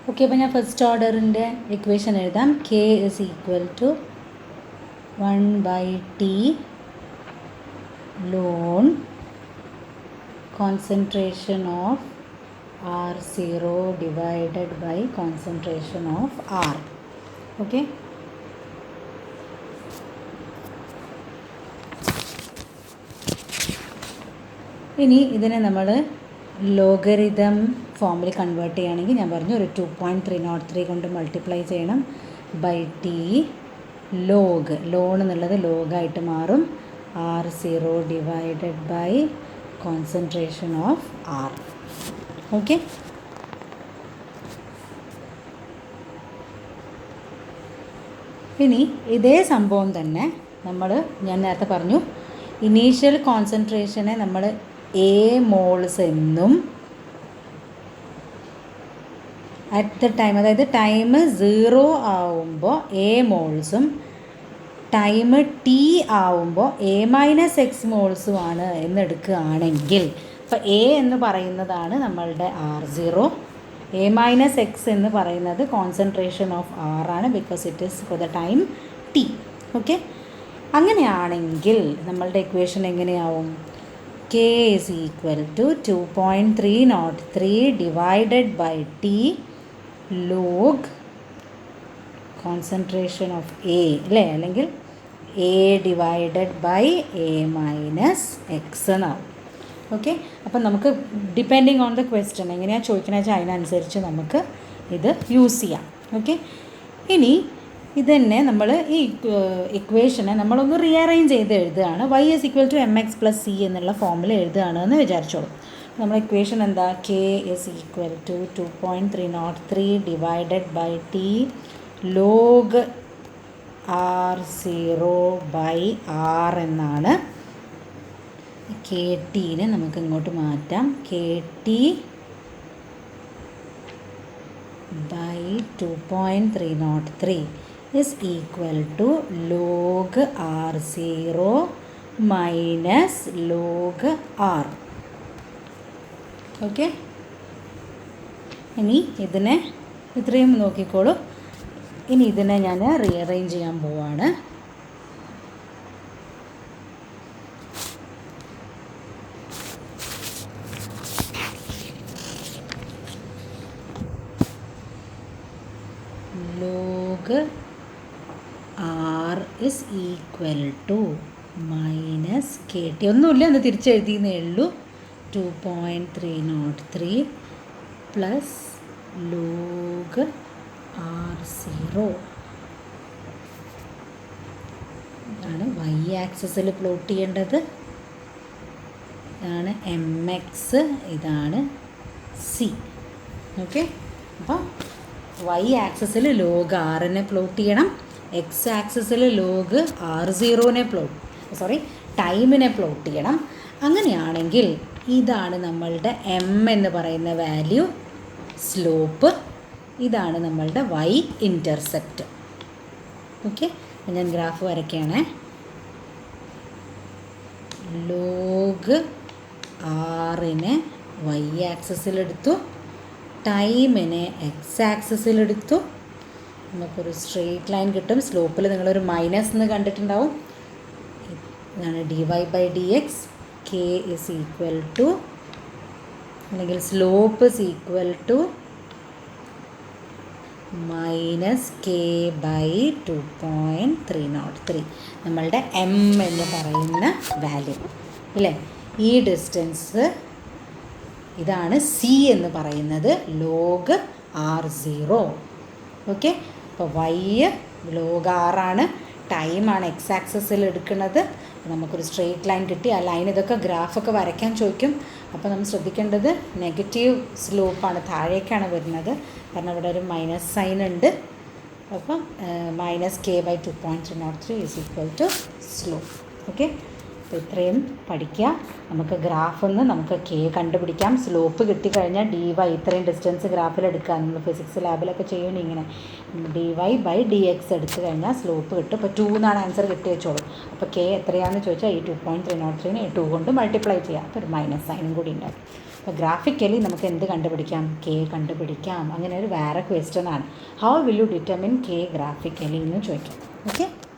Okay, അപ്പോൾ ഞാൻ first ഓർഡറിൻ്റെ ഇക്വേഷൻ എഴുതാം. K is equal to 1/t ln concentration of R0 divided by concentration of R. Okay. ഇനി ഇതിനെ നമ്മൾ ലോഗരിതം ഫോമിൽ കൺവേർട്ട് ചെയ്യുകയാണെങ്കിൽ ഞാൻ പറഞ്ഞു ഒരു 2.303 കൊണ്ട് മൾട്ടിപ്ലൈ ചെയ്യണം ബൈ ടി ലോൺ എന്നുള്ളത് ലോഗായിട്ട് മാറും. R0 divided by concentration of R. Okay. ഇനി ഇതേ സംഭവം തന്നെ ഞാൻ നേരത്തെ പറഞ്ഞു, ഇനീഷ്യൽ കോൺസെൻട്രേഷനെ നമ്മൾ A മോൾസ് എന്നും അറ്റ് ദ ടൈം, അതായത് ടൈം 0 ആവുമ്പോൾ A മോൾസും ടൈം ടി ആവുമ്പോൾ A-x മോൾസുമാണ് എന്നെടുക്കുകയാണെങ്കിൽ, അപ്പോൾ എ എന്ന് പറയുന്നതാണ് നമ്മളുടെ R0, A-x എന്ന് പറയുന്നത് കോൺസെൻട്രേഷൻ ഓഫ് R ആണ്, because it is for the time T. Okay, അങ്ങനെയാണെങ്കിൽ നമ്മളുടെ ഇക്വേഷൻ എങ്ങനെയാവും? K is equal to 2.303 divided by T log concentration of A അല്ലേ, അല്ലെങ്കിൽ എ ഡിവൈഡഡ് ബൈ A-x എന്നാവും. ഓക്കെ, അപ്പം നമുക്ക് ഡിപ്പെൻഡിങ് ഓൺ ദ ക്വസ്റ്റ്യൻ എങ്ങനെയാണ് ചോദിക്കണമെന്ന് വെച്ചാൽ അതിനനുസരിച്ച് നമുക്ക് ഇത് യൂസ് ചെയ്യാം. ഓക്കെ, ഇനി ഇതന്നെ നമ്മൾ ഈ ഇക്വേഷനെ നമ്മളൊന്ന് റീഅറേഞ്ച് ചെയ്ത് എഴുതുകയാണ്. y is equal to mx plus c എന്നുള്ള ഫോമിൽ എഴുതുകയാണ് എന്ന് വിചാരിച്ചോളൂ. നമ്മുടെ ഇക്വേഷൻ എന്താ? K is equal to 2.303 divided by T log R0 by R എന്നാണ്. കെ ടീനെ നമുക്ക് ഇങ്ങോട്ട് മാറ്റാം. K T by 2.303 is equal to log R0 minus log R. Okay, ഇനി ഇതിനെ ഇത്രയും നോക്കിക്കോളൂ. ഇനി ഇതിനെ ഞാൻ റീഅറേഞ്ച് ചെയ്യാൻ പോവാണ്. Log R is equal to minus K T, ഒന്നുമില്ല എന്ന് തിരിച്ചെഴുതിയെന്നേ ഉള്ളൂ, 2.303 പ്ലസ് ലോഗ് R0. ഇതാണ് y ആക്സിസിൽ പ്ലോട്ട് ചെയ്യേണ്ടത്. ഇതാണ് mx, ഇതാണ് c. ഓക്കെ, അപ്പോൾ y ആക്സിസിൽ ലോഗ് ആറിനെ പ്ലോട്ട് ചെയ്യണം, x ആക്സിസിൽ ലോഗ് R0നെ ടൈമിനെ പ്ലോട്ട് ചെയ്യണം. അങ്ങനെയാണെങ്കിൽ ഇതാണ് നമ്മളുടെ m എന്ന് പറയുന്ന വാല്യൂ, സ്ലോപ്പ്. ഇതാണ് നമ്മളുടെ y ഇൻ്റർസെപ്റ്റ്. ഓക്കെ, ഞാൻ ഗ്രാഫ് വരയ്ക്കുകയാണ്. ലോഗ് ആറിനെ y ആക്സിസിലെടുത്തു, ടൈമിനെ x ആക്സിസിലെടുത്തു. നമുക്കൊരു സ്ട്രെയിറ്റ് ലൈൻ കിട്ടും. സ്ലോപ്പിൽ നിങ്ങളൊരു മൈനസ് എന്ന് കണ്ടിട്ടുണ്ടാവും. ഇതാണ് dy by dx. K is equal to, അല്ലെങ്കിൽ slope is equal to minus K by 2.303, നമ്മളുടെ m എന്ന് പറയുന്ന വാല്യൂ അല്ലേ. ഈ ഡിസ്റ്റൻസ് ഇതാണ് c എന്ന് പറയുന്നത്, ലോഗ് R0. ഓക്കെ, അപ്പോൾ y ലോഗ് ആറാണ്, ടൈമാണ് എക്സ് ആക്സസിൽ എടുക്കുന്നത്. നമുക്കൊരു സ്ട്രെയിറ്റ് ലൈൻ കിട്ടി. ആ ലൈൻ ഇതൊക്കെ ഗ്രാഫൊക്കെ വരയ്ക്കാൻ ചോദിക്കും. അപ്പോൾ നമ്മൾ ശ്രദ്ധിക്കേണ്ടത് നെഗറ്റീവ് സ്ലോപ്പാണ്, താഴേക്കാണ് വരുന്നത്, കാരണം ഇവിടെ ഒരു മൈനസ് സൈൻ ഉണ്ട്. അപ്പം minus K by 2.303 is equal to slope. Okay, അപ്പോൾ ഇത്രയും പഠിക്കുക. നമുക്ക് ഗ്രാഫിൽ നമുക്ക് കെ കണ്ടുപിടിക്കാം. സ്ലോപ്പ് കിട്ടിക്കഴിഞ്ഞാൽ ഡി വൈ, ഇത്രയും ഡിസ്റ്റൻസ് ഗ്രാഫിലെടുക്കുക. നമ്മൾ ഫിസിക്സ് ലാബിലൊക്കെ ചെയ്യണം ഇങ്ങനെ. D Y by D X എടുത്തു കഴിഞ്ഞാൽ സ്ലോപ്പ് കിട്ടും. ഇപ്പോൾ 2 എന്നാണ് ആൻസർ കിട്ടി വെച്ചോളൂ. അപ്പോൾ കെ എത്രയാണെന്ന് ചോദിച്ചാൽ ഈ 2.303നെ 2 കൊണ്ട് മൾട്ടിപ്ലൈ ചെയ്യാം. അപ്പോൾ ഒരു മൈനസ് സൈനും കൂടി ഉണ്ടാവും. അപ്പോൾ ഗ്രാഫിക്കലി നമുക്ക് എന്ത് കണ്ടുപിടിക്കാം? കെ കണ്ടുപിടിക്കാം. അങ്ങനെ ഒരു വേറെ ക്വസ്റ്റ്യൻ ആണ്. How will you determine K graphically എന്ന് ചോദിക്കാം. ഓക്കെ.